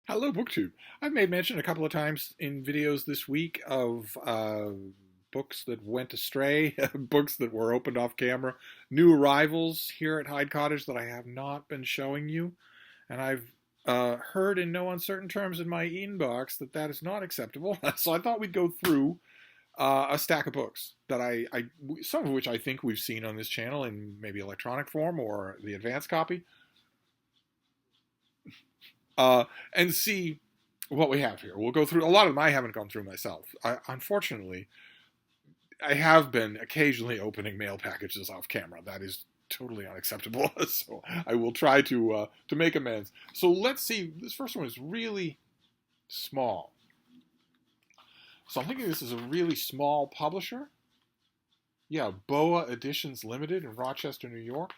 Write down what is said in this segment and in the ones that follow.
Hello, BookTube. I've made mention a couple of times in videos this week of books that went astray, books that were opened off camera, new arrivals here at Hyde Cottage that I have not been showing you. And I've heard in no uncertain terms in my inbox that that is not acceptable. So I thought we'd go through a stack of books that some of which I think we've seen on this channel in maybe electronic form or the advanced copy, and see what we have here. We'll go through a lot of them. I haven't gone through myself. Unfortunately, I have been occasionally opening mail packages off camera. That is totally unacceptable. So I will try to make amends. So let's see. This first one is really small. So I'm thinking this is a really small publisher. Yeah, Boa Editions Limited in Rochester, New York.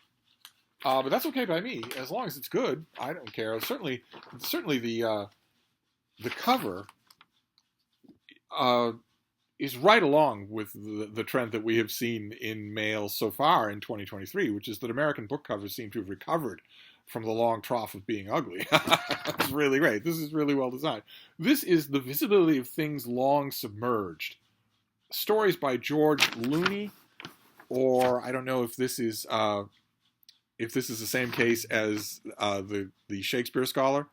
But that's okay by me, as long as it's good. I don't care. Certainly the cover is right along with the trend that we have seen in mail so far in 2023, which is that American book covers seem to have recovered from the long trough of being ugly. It's really great. This is really well designed. This is The Visibility of Things Long Submerged. Stories by George Loney, or I don't know if this is the same case as the Shakespeare scholar.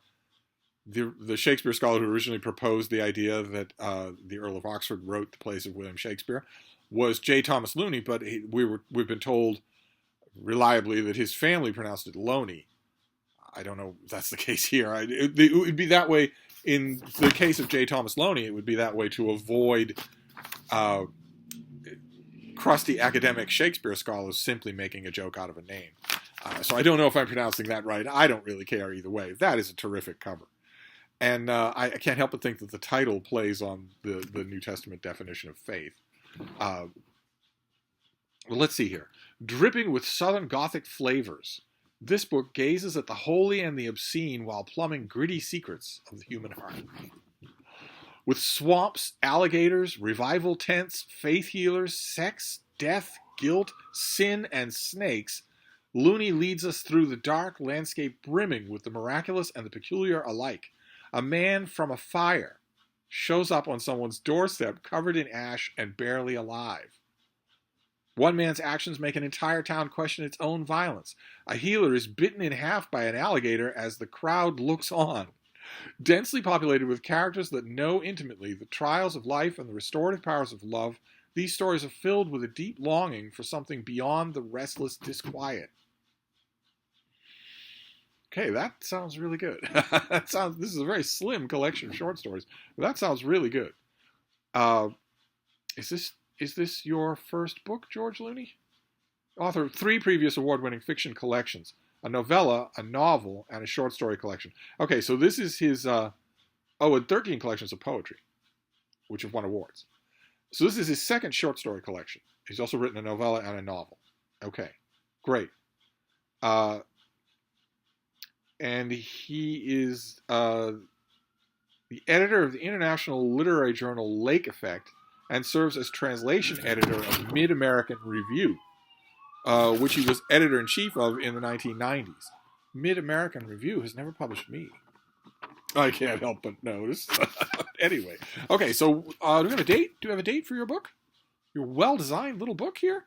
The Shakespeare scholar who originally proposed the idea that the Earl of Oxford wrote the plays of William Shakespeare was J. Thomas Loney, but we've been told reliably that his family pronounced it Loney. I don't know if that's the case here. It would be that way in the case of J. Thomas Loney. It would be that way to avoid crusty academic Shakespeare scholars simply making a joke out of a name. So I don't know if I'm pronouncing that right. I don't really care either way. That is a terrific cover. And I can't help but think that the title plays on the New Testament definition of faith. Well, let's see here. Dripping with Southern Gothic flavors, this book gazes at the holy and the obscene while plumbing gritty secrets of the human heart. With swamps, alligators, revival tents, faith healers, sex, death, guilt, sin, and snakes, Loney leads us through the dark landscape brimming with the miraculous and the peculiar alike. A man from a fire shows up on someone's doorstep covered in ash and barely alive. One man's actions make an entire town question its own violence. A healer is bitten in half by an alligator as the crowd looks on. Densely populated with characters that know intimately the trials of life and the restorative powers of love, these stories are filled with a deep longing for something beyond the restless disquiet. Okay, that sounds really good. This is a very slim collection of short stories, but that sounds really good. Is this your first book, George Loney? Author of 3 previous award-winning fiction collections, a novella, a novel, and a short story collection. Okay, so this is his, and 13 collections of poetry, which have won awards. So this is his second short story collection. He's also written a novella and a novel. Okay, great. And he is the editor of the international literary journal Lake Effect and serves as translation editor of Mid-American Review, which he was editor-in-chief of in the 1990s. Mid-American Review has never published me. I can't help but notice. Anyway, okay, so do we have a date? Do you have a date for your book? Your well-designed little book here?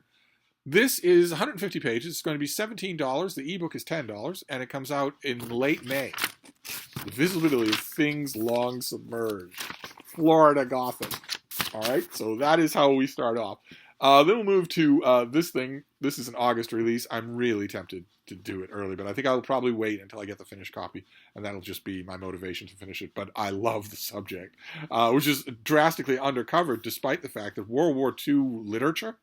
This is 150 pages. It's going to be $17. The ebook is $10, and it comes out in late May. The Visibility of Things Long Submerged. Florida Gothic. All right, so that is how we start off. Then we'll move to this thing. This is an August release. I'm really tempted to do it early, but I think I'll probably wait until I get the finished copy, and that'll just be my motivation to finish it. But I love the subject, which is drastically undercovered despite the fact that World War II literature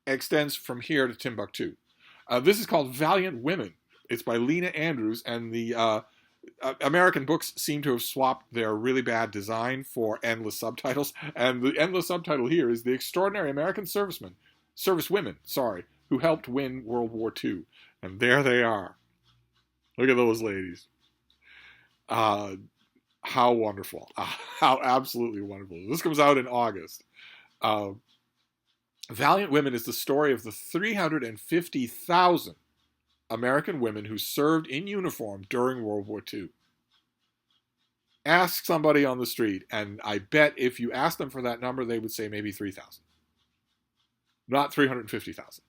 extends from here to Timbuktu. This is called Valiant Women. It's by Lena Andrews, and the American books seem to have swapped their really bad design for endless subtitles, and the endless subtitle here is The Extraordinary American Servicewomen, who helped win World War II. And there they are. Look at those ladies. How wonderful. How absolutely wonderful. This comes out in August. Valiant Women is the story of the 350,000 American women who served in uniform during World War II. Ask somebody on the street, and I bet if you asked them for that number, they would say maybe 3,000. Not 350,000.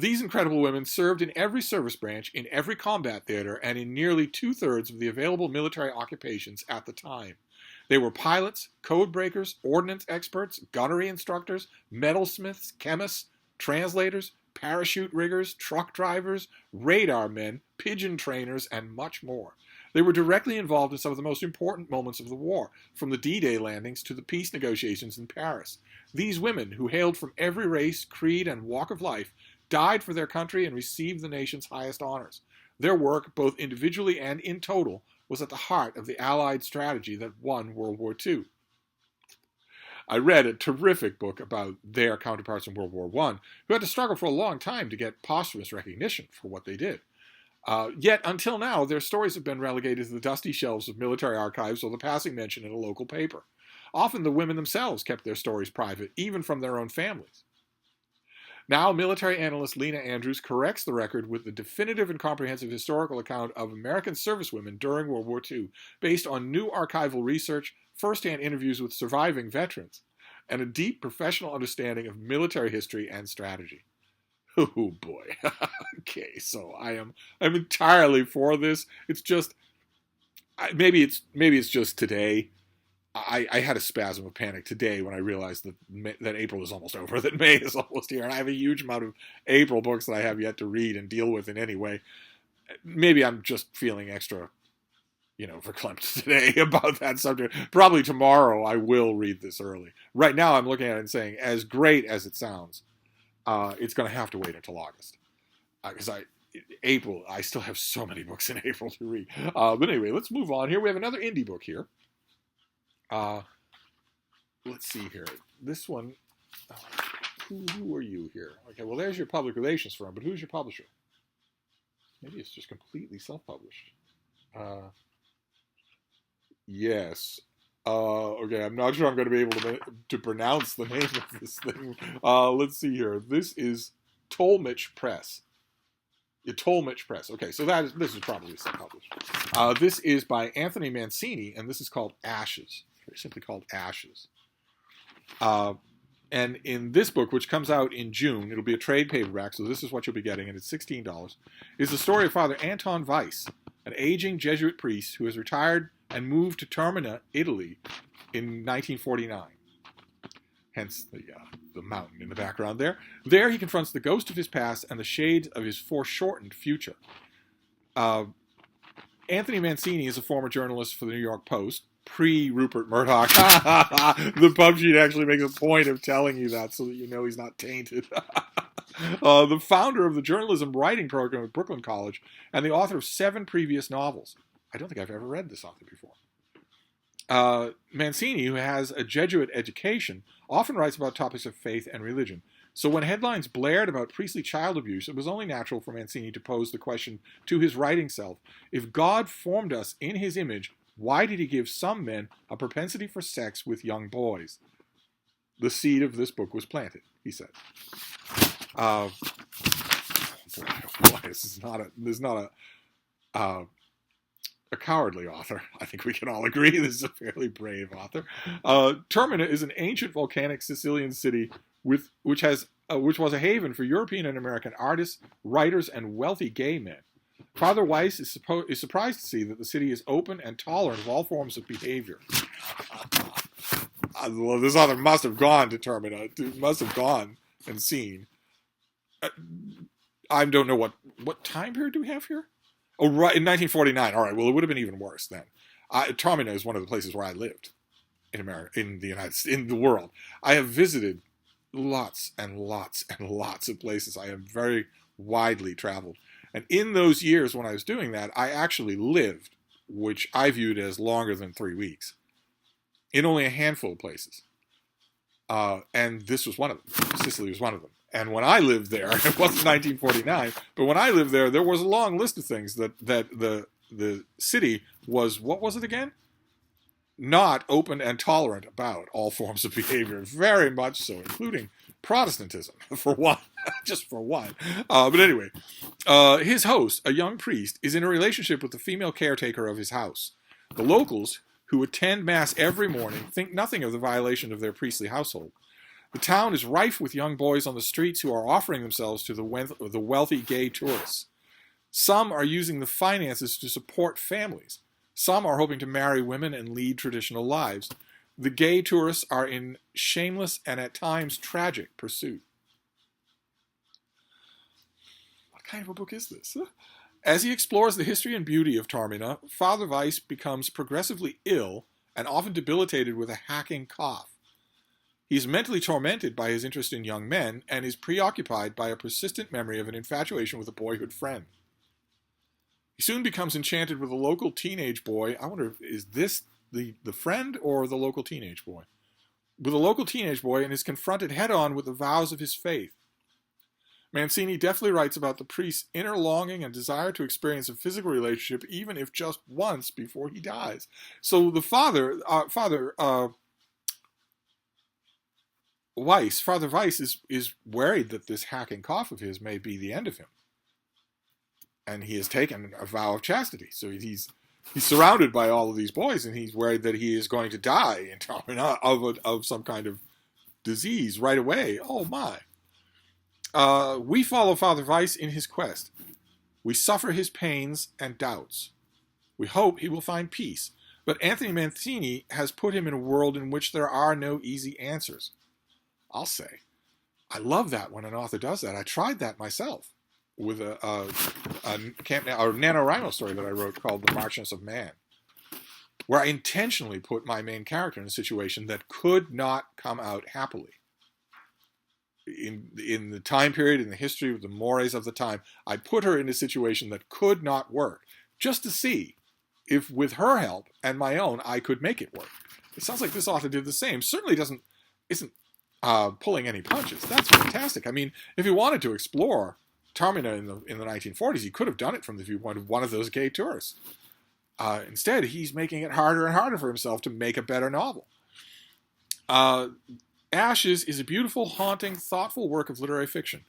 These incredible women served in every service branch, in every combat theater, and in nearly 2/3 of the available military occupations at the time. They were pilots, code breakers, ordnance experts, gunnery instructors, metalsmiths, chemists, translators, parachute riggers, truck drivers, radar men, pigeon trainers, and much more. They were directly involved in some of the most important moments of the war, from the D-Day landings to the peace negotiations in Paris. These women, who hailed from every race, creed, and walk of life, died for their country and received the nation's highest honors. Their work, both individually and in total, was at the heart of the Allied strategy that won World War II. I read a terrific book about their counterparts in World War I, who had to struggle for a long time to get posthumous recognition for what they did. Yet, until now, their stories have been relegated to the dusty shelves of military archives or the passing mention in a local paper. Often the women themselves kept their stories private, even from their own families. Now, military analyst Lena Andrews corrects the record with the definitive and comprehensive historical account of American servicewomen during World War II, based on new archival research, first-hand interviews with surviving veterans, and a deep professional understanding of military history and strategy. Oh boy. Okay, so I'm entirely for this. It's just maybe it's just today. I had a spasm of panic today when I realized that April is almost over, that May is almost here, and I have a huge amount of April books that I have yet to read and deal with in any way. Maybe I'm just feeling extra, verklempt today about that subject. Probably tomorrow I will read this early. Right now I'm looking at it and saying, as great as it sounds, it's going to have to wait until August. Because April, I still have so many books in April to read. But anyway, let's move on here. We have another indie book here. Let's see here. This one, who are you here? Okay, well, there's your public relations firm, but who's your publisher? Maybe it's just completely self-published. Yes. Okay, I'm not sure I'm going to be able to pronounce the name of this thing. Let's see here. This is Tolmich Press. Tolmich Press. Okay, so this is probably self-published. This is by Anthony Mancini, and this is called Ashes. Simply called Ashes. And in this book, which comes out in June, it'll be a trade paperback, so this is what you'll be getting, and it's $16, is the story of Father Anton Weiss, an aging Jesuit priest who has retired and moved to Termina, Italy, in 1949. Hence the mountain in the background there. There he confronts the ghost of his past and the shades of his foreshortened future. Anthony Mancini is a former journalist for the New York Post, pre-Rupert Murdoch. The pub sheet actually makes a point of telling you that so that you know he's not tainted. The founder of the journalism writing program at Brooklyn College and the author of 7 previous novels. I don't think I've ever read this author before. Mancini, who has a Jesuit education, often writes about topics of faith and religion. So when headlines blared about priestly child abuse, it was only natural for Mancini to pose the question to his writing self: if God formed us in his image, why did he give some men a propensity for sex with young boys? The seed of this book was planted, he said. Boy, this is not a cowardly author. I think we can all agree this is a fairly brave author. Termina is an ancient volcanic Sicilian city which was a haven for European and American artists, writers, and wealthy gay men. Father Weiss is surprised to see that the city is open and tolerant of all forms of behavior. Well, this author must have gone to Termina. Must have gone and seen. I don't know what time period do we have here? Oh, right, in 1949. All right, well, it would have been even worse then. Termina is one of the places where I lived in America, in the United States, in the world. I have visited lots and lots and lots of places. I have very widely traveled. And in those years when I was doing that, I actually lived, which I viewed as longer than 3 weeks, in only a handful of places. And this was one of them. Sicily was one of them. And when I lived there, it wasn't 1949, but when I lived there was a long list of things that the city was, what was it again? Not open and tolerant about all forms of behavior, very much so, including Protestantism, for one, just for one. But anyway, his host, a young priest, is in a relationship with the female caretaker of his house. The locals, who attend Mass every morning think nothing of the violation of their priestly household. The town is rife with young boys on the streets who are offering themselves to the wealthy gay tourists. Some are using the finances to support families. Some are hoping to marry women and lead traditional lives. The gay tourists are in shameless and at times tragic pursuit. What kind of a book is this? As he explores the history and beauty of Taormina, Father Weiss becomes progressively ill and often debilitated with a hacking cough. He is mentally tormented by his interest in young men and is preoccupied by a persistent memory of an infatuation with a boyhood friend. He soon becomes enchanted with a local teenage boy. I wonder, is this the friend or the local teenage boy? With a local teenage boy and is confronted head-on with the vows of his faith. Mancini deftly writes about the priest's inner longing and desire to experience a physical relationship, even if just once before he dies. So the Father Weiss is worried that this hacking cough of his may be the end of him. And he has taken a vow of chastity. So he's surrounded by all of these boys, and he's worried that he is going to die of some kind of disease right away. Oh my. We follow Father Weiss in his quest. We suffer his pains and doubts. We hope he will find peace. But Anthony Mancini has put him in a world in which there are no easy answers. I'll say, I love that when an author does that. I tried that myself with a NaNoWriMo story that I wrote called The Marchness of Man, where I intentionally put my main character in a situation that could not come out happily. In the time period, in the history of the mores of the time, I put her in a situation that could not work, just to see if with her help and my own, I could make it work. It sounds like this author did the same. Certainly isn't pulling any punches. That's fantastic. I mean, if he wanted to explore Taormina in the 1940s, he could have done it from the viewpoint of one of those gay tourists. Instead, he's making it harder and harder for himself to make a better novel. Ashes is a beautiful, haunting, thoughtful work of literary fiction.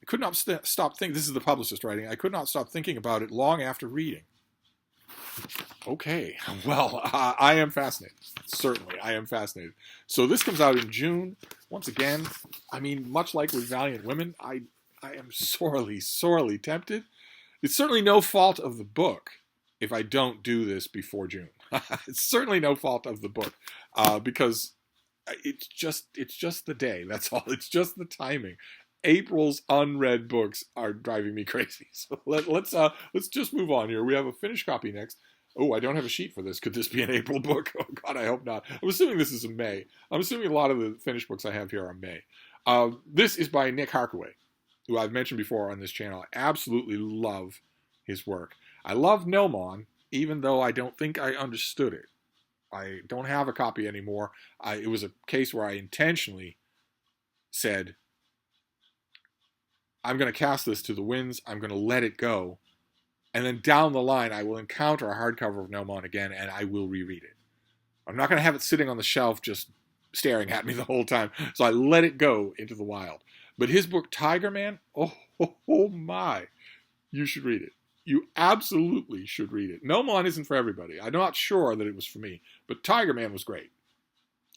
I could not stop thinking, this is the publicist writing, I could not stop thinking about it long after reading. Okay, well, I am fascinated. Certainly, I am fascinated. So this comes out in June. Once again, I mean, much like with Valiant Women, I am sorely, sorely tempted. It's certainly no fault of the book if I don't do this before June. It's certainly no fault of the book because it's just the day. That's all. It's just the timing. April's unread books are driving me crazy. So let's just move on here. We have a finished copy next. Oh, I don't have a sheet for this. Could this be an April book? Oh God, I hope not. I'm assuming this is in May. I'm assuming a lot of the finished books I have here are May. This is by Nick Haraway, who I've mentioned before on this channel. I absolutely love his work. I love Gnomon, even though I don't think I understood it. I don't have a copy anymore. It was a case where I intentionally said, I'm going to cast this to the winds. I'm going to let it go. And then down the line, I will encounter a hardcover of Gnomon again, and I will reread it. I'm not going to have it sitting on the shelf just staring at me the whole time. So I let it go into the wild. But his book, Tiger Man, oh my, you should read it. You absolutely should read it. Gnomon isn't for everybody. I'm not sure that it was for me, but Tiger Man was great.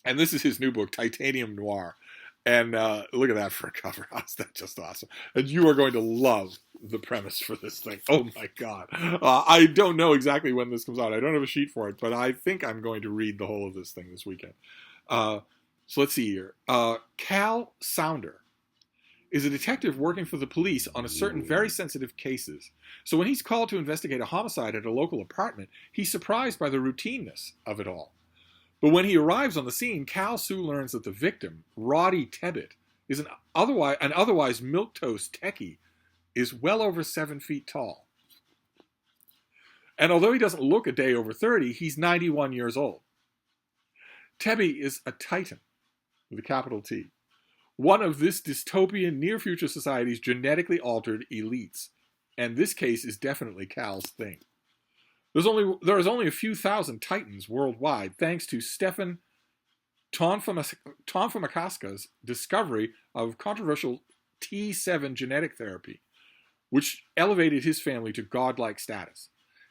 And this is his new book, Titanium Noir. And look at that for a cover. That's just awesome. And you are going to love the premise for this thing. Oh my God. I don't know exactly when this comes out. I don't have a sheet for it, but I think I'm going to read the whole of this thing this weekend. So let's see here. Cal Sounder is a detective working for the police on a certain very sensitive cases. So when he's called to investigate a homicide at a local apartment, he's surprised by the routineness of it all. But when he arrives on the scene, Cal soon learns that the victim, Roddy Tebbit, is an otherwise milquetoast techie, is well over 7 feet tall. And although he doesn't look a day over 30, he's 91 years old. Tebby is a titan, with a capital T. One of this dystopian near-future society's genetically altered elites. And this case is definitely Cal's thing. There is only a few thousand titans worldwide, thanks to Stefan Tonfamakaska's discovery of controversial T7 genetic therapy, which elevated his family to godlike status.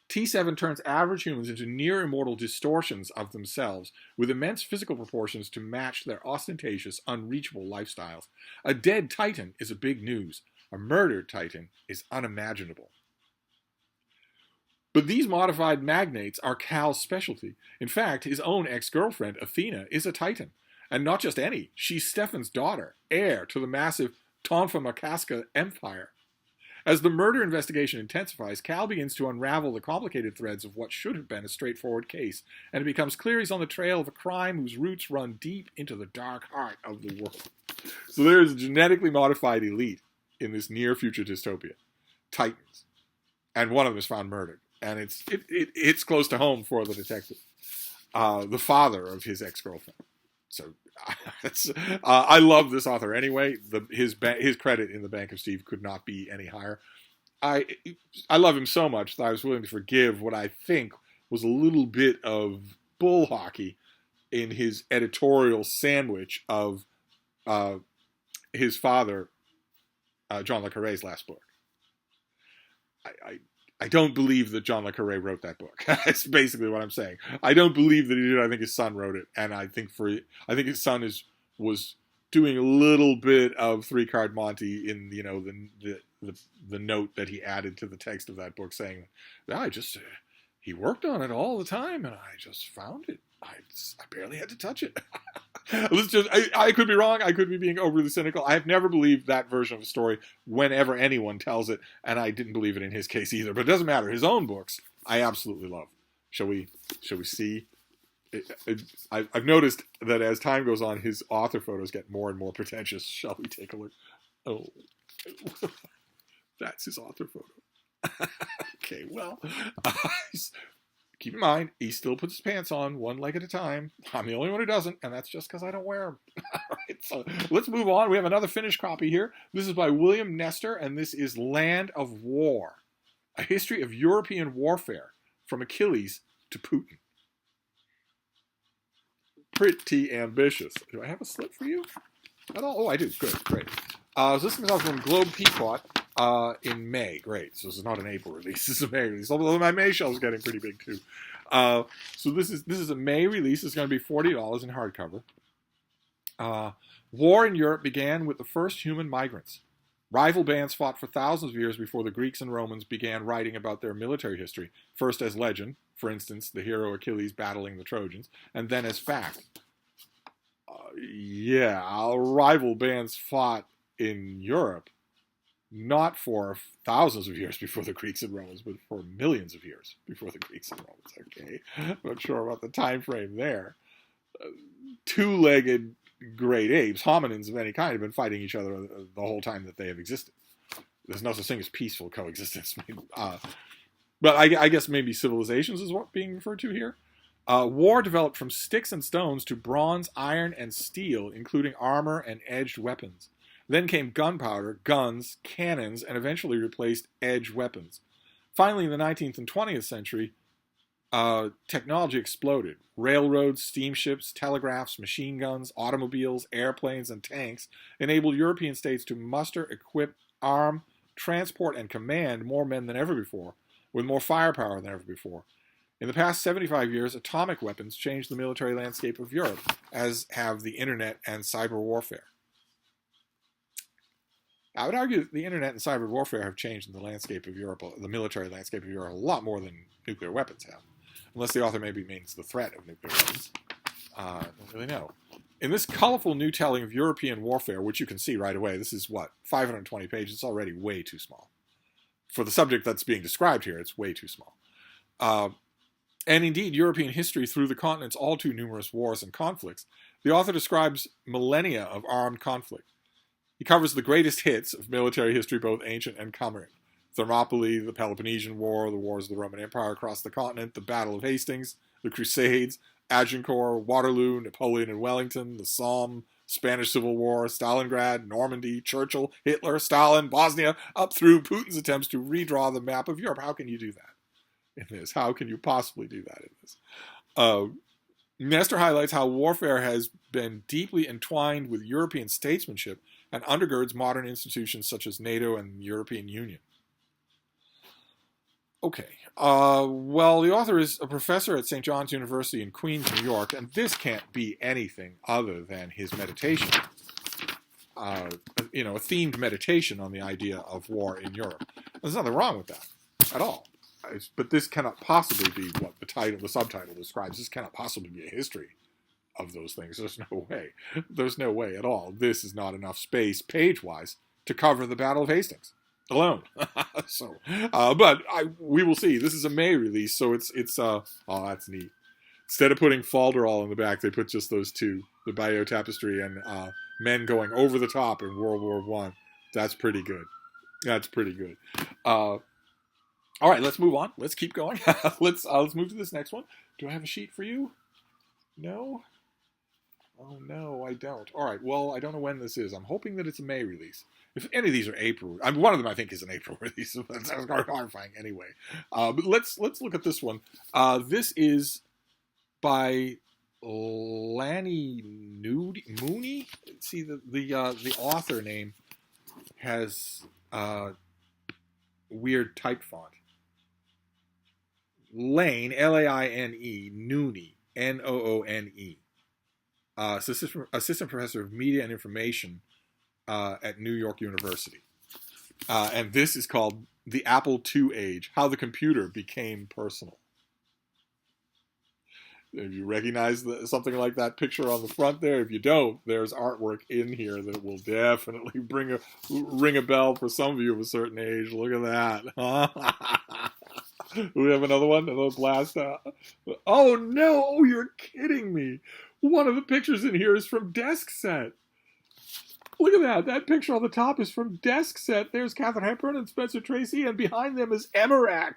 T7 turns average humans into near immortal distortions of themselves with immense physical proportions to match their ostentatious, unreachable lifestyles. A dead Titan is a big news. A murdered Titan is unimaginable. But these modified magnates are Cal's specialty. In fact, his own ex-girlfriend, Athena, is a Titan. And not just any. She's Stefan's daughter, heir to the massive Tonfa Makaska Empire. As the murder investigation intensifies, Cal begins to unravel the complicated threads of what should have been a straightforward case, and it becomes clear he's on the trail of a crime whose roots run deep into the dark heart of the world. So there is a genetically modified elite in this near-future dystopia. Titans. And one of them is found murdered. And it's close to home for the detective. The father of his ex-girlfriend. So I love this author anyway. His credit in the Bank of Steve could not be any higher. I love him so much that I was willing to forgive what I think was a little bit of bull hockey in his editorial sandwich of his father, John le Carré's last book. I don't believe that John le Carré wrote that book. That's basically what I'm saying. I don't believe that he did. I think his son wrote it, and I think his son was doing a little bit of 3-Card Monty in the note that he added to the text of that book, saying, he worked on it all the time, and I just found it. I barely had to touch it. I could be wrong. I could be being overly cynical. I have never believed that version of the story whenever anyone tells it, and I didn't believe it in his case either. But it doesn't matter. His own books, I absolutely love. Shall we see? I've noticed that as time goes on, his author photos get more and more pretentious. Shall we take a look? Oh, that's his author photo. Okay, well, keep in mind, he still puts his pants on one leg at a time. I'm the only one who doesn't, and that's just because I don't wear them. All right, so let's move on. We have another finished copy here. This is by William Nestor, and this is Land of War, a history of European warfare from Achilles to Putin. Pretty ambitious. Do I have a slip for you at all? Oh, I do. Good, great. So this comes out from Globe Peapod in May. Great. So this is not an April release. This is a May release. Although my May shelf is getting pretty big too. So this is a May release. It's going to be $40 in hardcover. War in Europe began with the first human migrants. Rival bands fought for thousands of years before the Greeks and Romans began writing about their military history, first as legend, for instance, the hero Achilles battling the Trojans, and then as fact. Rival bands fought in Europe not for thousands of years before the Greeks and Romans, but for millions of years before the Greeks and Romans. Okay, I'm not sure about the time frame there. Two-legged great apes, hominins of any kind, have been fighting each other the whole time that they have existed. There's no such thing as peaceful coexistence. But I guess maybe civilizations is what's being referred to here. War developed from sticks and stones to bronze, iron, and steel, including armor and edged weapons. Then came gunpowder, guns, cannons, and eventually replaced edged weapons. Finally, in the 19th and 20th century, technology exploded. Railroads, steamships, telegraphs, machine guns, automobiles, airplanes, and tanks enabled European states to muster, equip, arm, transport, and command more men than ever before, with more firepower than ever before. In the past 75 years, atomic weapons changed the military landscape of Europe, as have the internet and cyber warfare. I would argue that the internet and cyber warfare have changed the landscape of Europe, the military landscape of Europe, a lot more than nuclear weapons have. Unless the author maybe means the threat of nuclear weapons. I don't really know. In this colorful new telling of European warfare, which you can see right away, this is 520 pages. It's already way too small. For the subject that's being described here, it's way too small. And indeed, European history through the continent's all too numerous wars and conflicts, the author describes millennia of armed conflict. He covers the greatest hits of military history, both ancient and current. Thermopylae, the Peloponnesian War, the wars of the Roman Empire across the continent, the Battle of Hastings, the Crusades, Agincourt, Waterloo, Napoleon and Wellington, the Somme, Spanish Civil War, Stalingrad, Normandy, Churchill, Hitler, Stalin, Bosnia, up through Putin's attempts to redraw the map of Europe. How can you do that in this? How can you possibly do that in this? Nestor highlights how warfare has been deeply entwined with European statesmanship and undergirds modern institutions such as NATO and the European Union. Okay. Well, the author is a professor at St. John's University in Queens, New York, and this can't be anything other than his meditation. A themed meditation on the idea of war in Europe. There's nothing wrong with that at all. But this cannot possibly be what the subtitle describes. This cannot possibly be a history of those things. There's no way. There's no way at all. This is not enough space, page-wise, to cover the Battle of Hastings alone. But we will see. This is a May release, so it's that's neat. Instead of putting Falderall in the back, they put just those two, the Bayeux Tapestry and men going over the top in World War I. That's pretty good. That's pretty good. All right, let's move on. Let's keep going. Let's move to this next one. Do I have a sheet for you? No? Oh, no, I don't. All right, well, I don't know when this is. I'm hoping that it's a May release. If any of these are April, one of them I think is an April release. That's horrifying anyway. But let's look at this one. This is by Loney Mooney. See, the author name has weird type font. Lane, Laine, Nooney, Noone. Assistant professor of media and information at New York University. And this is called The Apple II Age, How the Computer Became Personal. If you recognize something like that picture on the front there, if you don't, there's artwork in here that will definitely ring a bell for some of you of a certain age. Look at that. We have another one, another blast. Oh no! Oh, you're kidding me! One of the pictures in here is from Desk Set. Look at that. That picture on the top is from Desk Set. There's Katharine Hepburn and Spencer Tracy, and behind them is Emirac,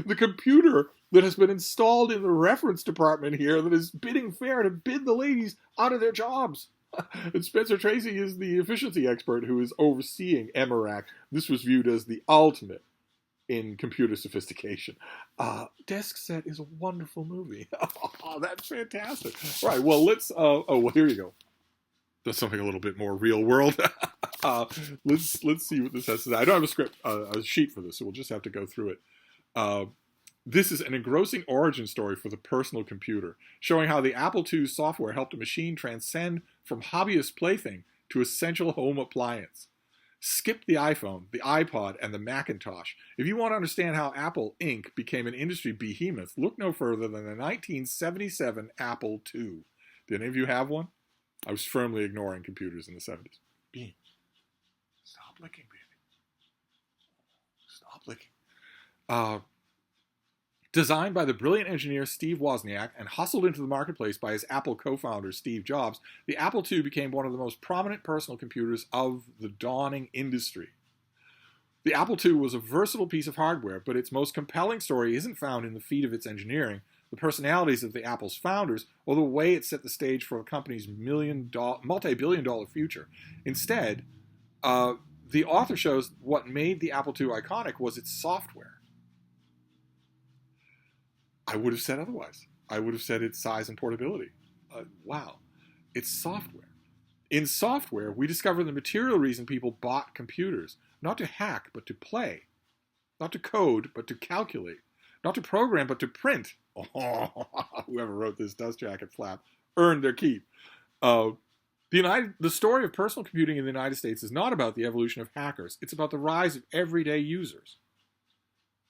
the computer that has been installed in the reference department here that is bidding fair to bid the ladies out of their jobs. And Spencer Tracy is the efficiency expert who is overseeing Emirac. This was viewed as the ultimate in computer sophistication. Desk Set is a wonderful movie. Oh, that's fantastic. All right, well, let's... well, here you go. That's something a little bit more real world. Let's see what this has to say. I don't have a script, a sheet for this, so we'll just have to go through it. This is an engrossing origin story for the personal computer, showing how the Apple II software helped a machine transcend from hobbyist plaything to essential home appliance. Skip the iPhone, the iPod, and the Macintosh. If you want to understand how Apple Inc. became an industry behemoth, look no further than the 1977 Apple II. Did any of you have one? I was firmly ignoring computers in the 70s. Bean, stop licking, baby. Stop licking. Designed by the brilliant engineer Steve Wozniak and hustled into the marketplace by his Apple co-founder Steve Jobs, the Apple II became one of the most prominent personal computers of the dawning industry. The Apple II was a versatile piece of hardware, but its most compelling story isn't found in the feat of its engineering, the personalities of the Apple's founders, or the way it set the stage for a company's multi-billion-dollar future. Instead, the author shows what made the Apple II iconic was its software. I would have said otherwise. I would have said its size and portability. Wow. It's software. In software, we discover the material reason people bought computers. Not to hack, but to play. Not to code, but to calculate. Not to program, but to print. Oh, whoever wrote this dust jacket flap earned their keep. The story of personal computing in the United States is not about the evolution of hackers. It's about the rise of everyday users.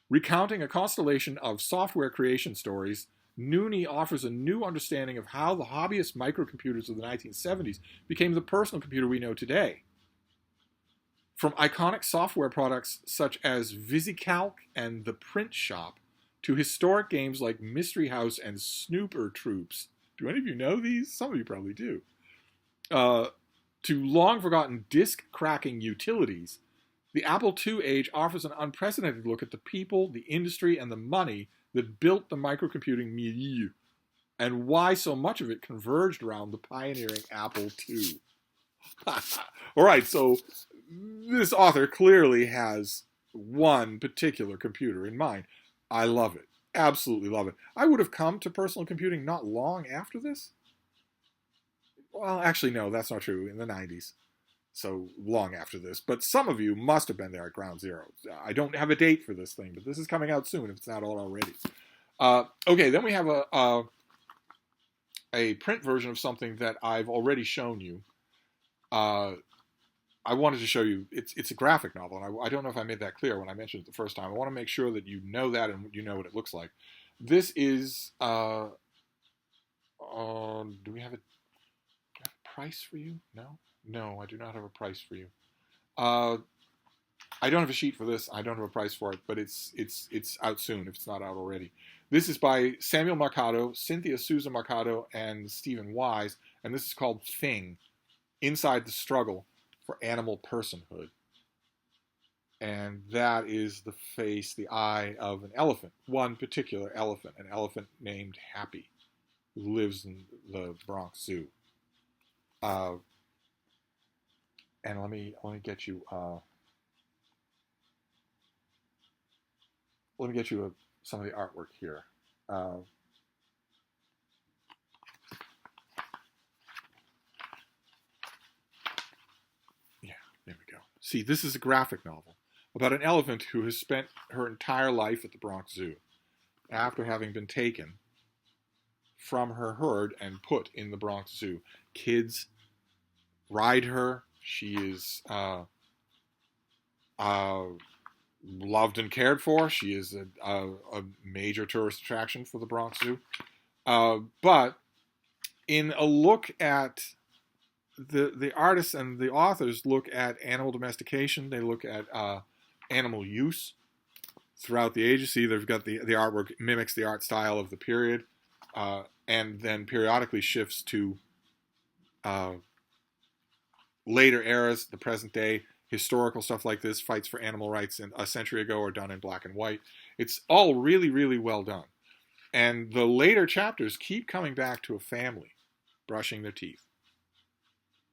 Recounting a constellation of software creation stories, Nooney offers a new understanding of how the hobbyist microcomputers of the 1970s became the personal computer we know today. From iconic software products such as VisiCalc and The Print Shop, to historic games like Mystery House and Snooper Troops. Do any of you know these? Some of you probably do. To long-forgotten disk-cracking utilities, the Apple II age offers an unprecedented look at the people, the industry, and the money that built the microcomputing milieu, and why so much of it converged around the pioneering Apple II. All right, so this author clearly has one particular computer in mind. I love it. Absolutely love it. I would have come to personal computing not long after this. Well, actually, no, that's not true. In the 90s. so long after this, but some of you must have been there at ground zero. I don't have a date for this thing, but this is coming out soon if it's not out already. Okay, then we have a print version of something that I've already shown you. I wanted to show you, it's a graphic novel, and I don't know if I made that clear when I mentioned it the first time. I want to make sure that you know that and you know what it looks like. This is, do we have a price for you? No? No, I do not have a price for you. I don't have a sheet for this. I don't have a price for it, but it's out soon if it's not out already. This is by Samuel Marcato, Cynthia Souza Marcato, and Stephen Wise, and this is called Thing, Inside the Struggle for Animal Personhood. And that is the face, the eye of an elephant, one particular elephant, an elephant named Happy, who lives in the Bronx Zoo. And let me get you some of the artwork here. There we go. See, this is a graphic novel about an elephant who has spent her entire life at the Bronx Zoo after having been taken from her herd and put in the Bronx Zoo. Kids ride her. She is loved and cared for. She is a major tourist attraction for the Bronx Zoo. But in a look at the artists and the authors look at animal domestication. They look at animal use throughout the ages. See, they've got the artwork mimics the art style of the period, and then periodically shifts to later eras, the present day, historical stuff like this, fights for animal rights in a century ago are done in black and white. It's all really, really well done. And the later chapters keep coming back to a family brushing their teeth.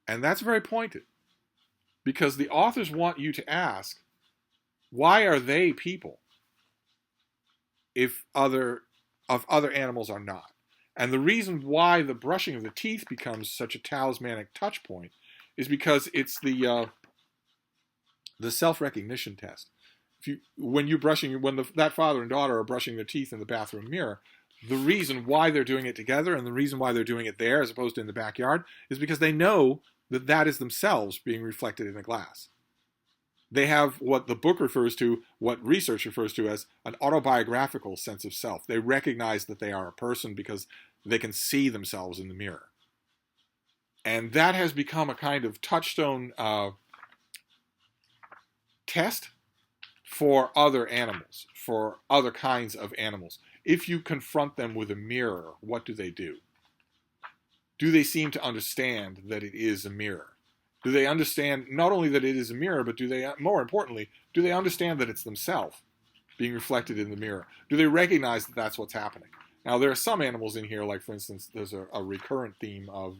And that's very pointed, because the authors want you to ask, why are they people if other animals are not? And the reason why the brushing of the teeth becomes such a talismanic touch point is because it's the self-recognition test. When that father and daughter are brushing their teeth in the bathroom mirror, the reason why they're doing it together and the reason why they're doing it there as opposed to in the backyard is because they know that is themselves being reflected in the glass. They have what the book refers to, what research refers to as an autobiographical sense of self. They recognize that they are a person because they can see themselves in the mirror. And that has become a kind of touchstone test for other animals, for other kinds of animals. If you confront them with a mirror, what do they do? Do they seem to understand that it is a mirror? Do they understand not only that it is a mirror, but more importantly, do they understand that it's themselves being reflected in the mirror? Do they recognize that that's what's happening? Now, there are some animals in here, like, for instance, there's a recurrent theme of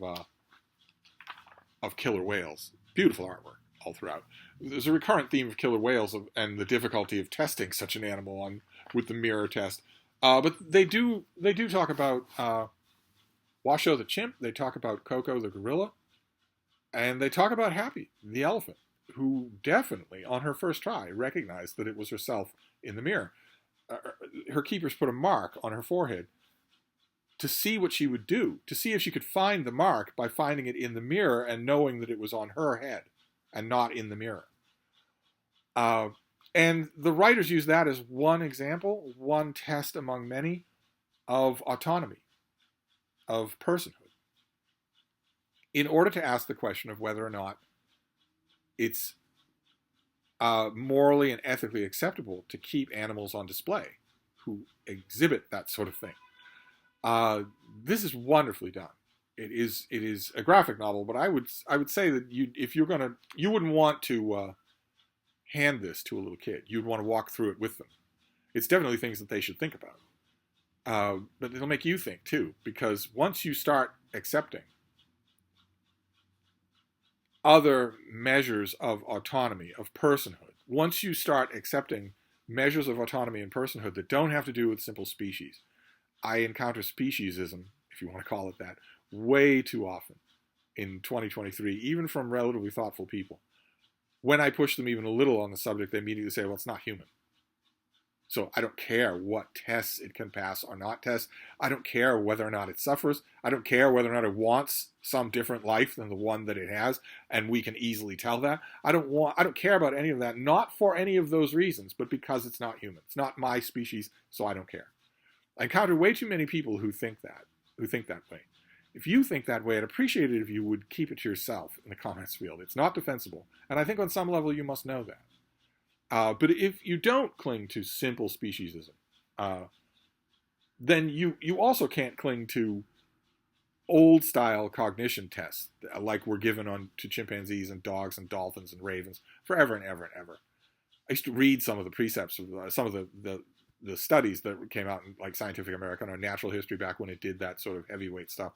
killer whales. Beautiful artwork all throughout. There's a recurrent theme of killer whales and the difficulty of testing such an animal with the mirror test. But they do talk about Washoe the chimp. They talk about Coco the gorilla. And they talk about Happy, the elephant, who definitely, on her first try, recognized that it was herself in the mirror. Her keepers put a mark on her forehead to see what she would do, to see if she could find the mark by finding it in the mirror and knowing that it was on her head and not in the mirror. And the writers use that as one example, one test among many of autonomy, of personhood, in order to ask the question of whether or not it's morally and ethically acceptable to keep animals on display who exhibit that sort of thing. This is wonderfully done. It is a graphic novel, but I would say that you wouldn't want to hand this to a little kid. You'd want to walk through it with them. It's definitely things that they should think about. But it'll make you think too, because once you start accepting other measures of autonomy, of personhood, once you start accepting measures of autonomy and personhood that don't have to do with simple species, I encounter speciesism, if you want to call it that, way too often. in 2023, even from relatively thoughtful people. When I push them even a little on the subject, they immediately say, well, it's not human. So I don't care what tests it can pass or not test. I don't care whether or not it suffers. I don't care whether or not it wants some different life than the one that it has, and we can easily tell that. I don't care about any of that, not for any of those reasons, but because it's not human. It's not my species, so I don't care. I encounter way too many people who think that way. If you think that way, I'd appreciate it if you would keep it to yourself in the comments field. It's not defensible, and I think on some level you must know that. But if you don't cling to simple speciesism, then you also can't cling to old-style cognition tests like were given to chimpanzees and dogs and dolphins and ravens forever and ever and ever. I used to read some of the precepts of some of the studies that came out in like Scientific American or Natural History back when it did that sort of heavyweight stuff.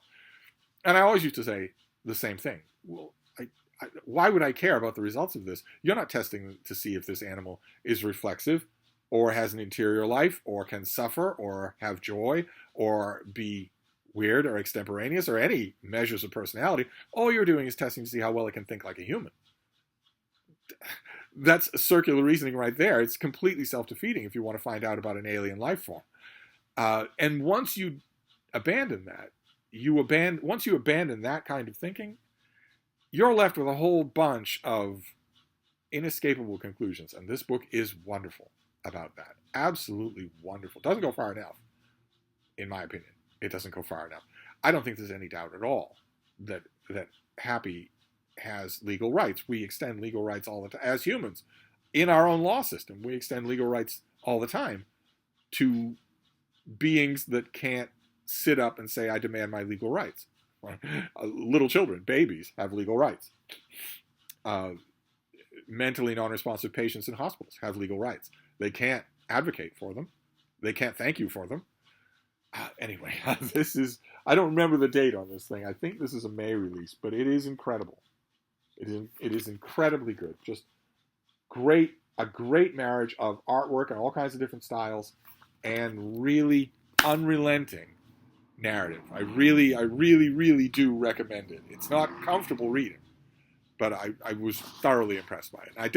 And I always used to say the same thing. Well, why would I care about the results of this? You're not testing to see if this animal is reflexive or has an interior life or can suffer or have joy or be weird or extemporaneous or any measures of personality. All you're doing is testing to see how well it can think like a human. That's circular reasoning right there. It's completely self-defeating if you want to find out about an alien life form. And once you abandon that, once you abandon that kind of thinking, you're left with a whole bunch of inescapable conclusions. And this book is wonderful about that. Absolutely wonderful. Doesn't go far enough, in my opinion. It doesn't go far enough. I don't think there's any doubt at all that Happy has legal rights. We extend legal rights all the time. As humans, in our own law system, we extend legal rights all the time to beings that can't sit up and say, I demand my legal rights. Little children, babies, have legal rights. Mentally non-responsive patients in hospitals have legal rights. They can't advocate for them. They can't thank you for them. Anyway, I don't remember the date on this thing. I think this is a May release, but it is incredible. It is incredibly good. Just a great marriage of artwork and all kinds of different styles and really unrelenting narrative. I really do recommend it. It's not comfortable reading, but I was thoroughly impressed by it. I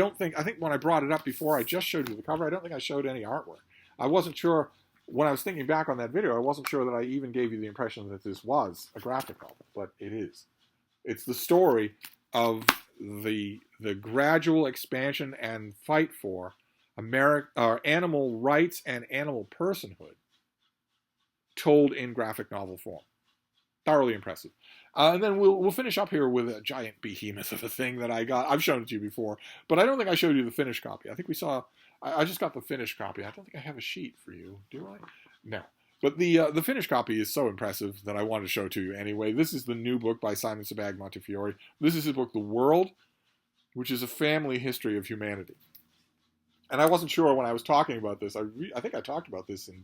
think when I brought it up before, I just showed you the cover. I don't think I showed any artwork. I wasn't sure, when I was thinking back on that video, I wasn't sure that I even gave you the impression that this was a graphic novel, but it is. It's the story of the gradual expansion and fight for animal rights and animal personhood told in graphic novel form. Thoroughly impressive. And then we'll finish up here with a giant behemoth of a thing that I got. I've shown it to you before, but I don't think I showed you the finished copy. I think I just got the finished copy. I don't think I have a sheet for you, do I? No. But the finished copy is so impressive that I wanted to show it to you anyway. This is the new book by Simon Sebag Montefiore. This is his book, The World, which is a family history of humanity. And I wasn't sure when I was talking about this. I think I talked about this in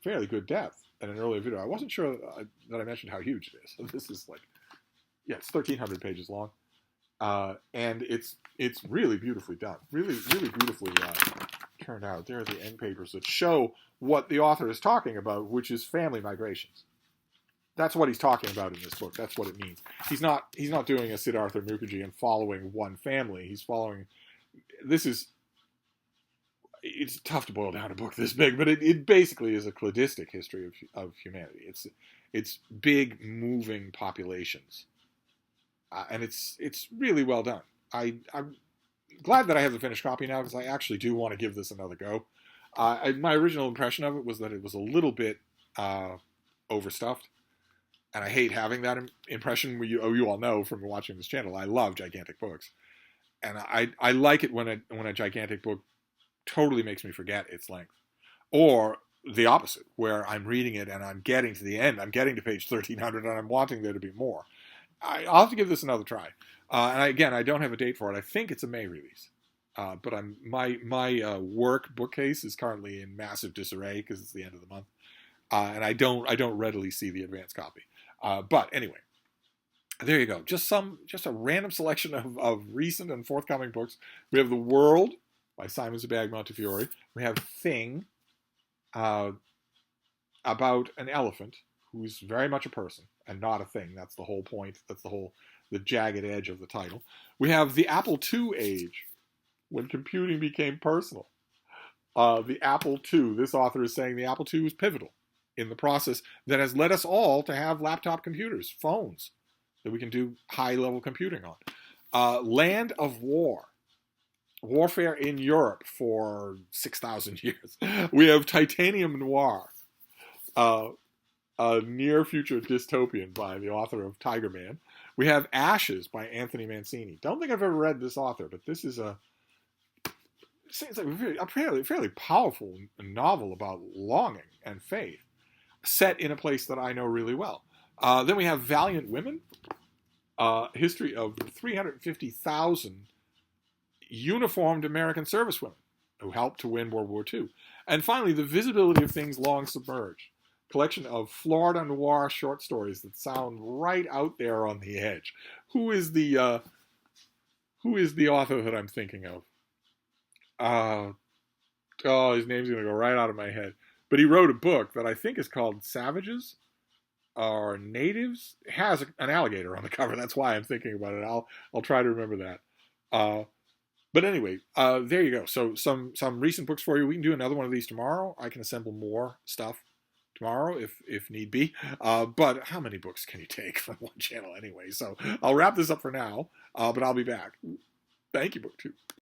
fairly good depth in an earlier video. I wasn't sure that I mentioned how huge it is. So this is it's 1,300 pages long. And it's really beautifully done. Really beautifully turned out. There are the end papers that show what the author is talking about, which is family migrations. That's what he's talking about in this book. That's what it means. He's not doing a Siddhartha Mukherjee and following one family. He's following. It's tough to boil down a book this big, but it basically is a cladistic history of humanity. It's big, moving populations, and it's really well done. I'm glad that I have the finished copy now because I actually do want to give this another go. My original impression of it was that it was a little bit overstuffed, and I hate having that impression. You all know from watching this channel, I love gigantic books, and I like it when a gigantic book totally makes me forget its length, or the opposite, where I'm reading it and I'm getting to the end, I'm getting to page 1300 and I'm wanting there to be more. I'll have to give this another try. And I don't have a date for it. I think it's a May release, but my work bookcase is currently in massive disarray because it's the end of the month, and I don't readily see the advanced copy. But anyway, there you go. Just a random selection of recent and forthcoming books. We have The World by Simon Sebag Montefiore. We have Thing, about an elephant who's very much a person and not a thing. That's the whole point. That's the jagged edge of the title. We have the Apple II age, when computing became personal. The Apple II, this author is saying the Apple II was pivotal in the process that has led us all to have laptop computers, phones, that we can do high-level computing on. Land of War, warfare in Europe for 6,000 years. We have Titanium Noir, a near-future dystopian by the author of Tiger Man. We have Ashes by Anthony Mancini. Don't think I've ever read this author, but this is seems like a fairly powerful novel about longing and faith, set in a place that I know really well. Then we have Valiant Women, history of 350,000 uniformed American servicewomen who helped to win World War II. And finally, The Visibility of Things Long Submerged, collection of Florida noir short stories that sound right out there on the edge. Who is the author that I'm thinking of? His name's going to go right out of my head. But he wrote a book that I think is called Savages or Natives. It has an alligator on the cover. That's why I'm thinking about it. I'll try to remember that. But anyway, there you go. So some recent books for you. We can do another one of these tomorrow. I can assemble more stuff tomorrow if need be. But how many books can you take from one channel anyway? So I'll wrap this up for now, but I'll be back. Thank you, BookTube.